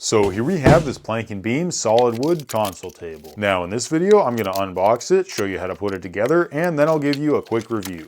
So here we have this Plank+Beam solid wood console table. Now in this video, I'm going to unbox it, show you how to put it together, and then I'll give you a quick review.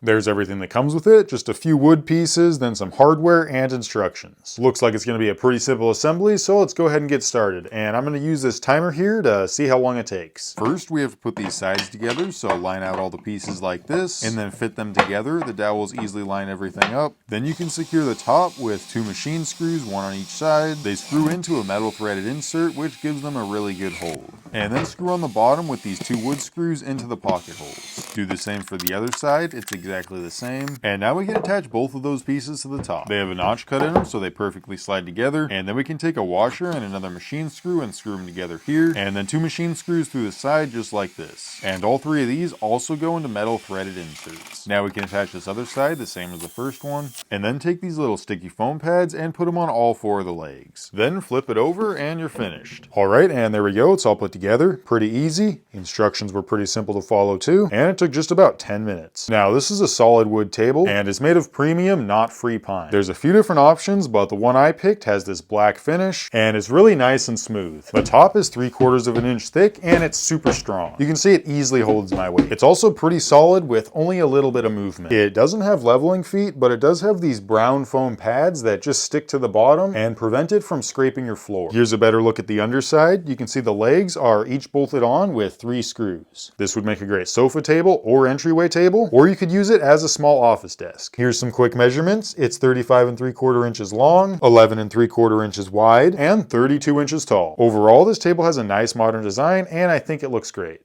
There's everything that comes with it, just a few wood pieces, then some hardware and instructions. Looks like it's going to be a pretty simple assembly, so let's go ahead and get started. And I'm going to use this timer here to see how long it takes. First, we have to put these sides together, so line out all the pieces like this, and then fit them together. The dowels easily line everything up. Then you can secure the top with 2 machine screws, one on each side. They screw into a metal threaded insert, which gives them a really good hold. And then screw on the bottom with these 2 wood screws into the pocket holes. Do the same for the other side, it's exactly the same. And now we can attach both of those pieces to the top. They have a notch cut in them, so they perfectly slide together. And then we can take a washer and another machine screw and screw them together here. And then 2 machine screws through the side just like this. And all 3 of these also go into metal threaded inserts. Now we can attach this other side the same as the first one. And then take these little sticky foam pads and put them on all 4 of the legs. Then flip it over and you're finished. Alright, and there we go, it's all put together. Pretty easy. Instructions were pretty simple to follow too. And it took just about 10 minutes. Now this is a solid wood table and it's made of premium, not free pine. There's a few different options, but the one I picked has this black finish and it's really nice and smooth. The top is 3/4 of an inch thick and it's super strong. You can see it easily holds my weight. It's also pretty solid with only a little bit of movement. It doesn't have leveling feet, but it does have these brown foam pads that just stick to the bottom and prevent it from scraping your floor. Here's a better look at the underside. You can see the legs are each bolted on with 3 screws. This would make a great sofa table or entryway table, or you could use it as a small office desk. Here's some quick measurements. It's 35 3/4 inches long, 11 3/4 inches wide, and 32 inches tall. Overall, this table has a nice modern design, and I think it looks great.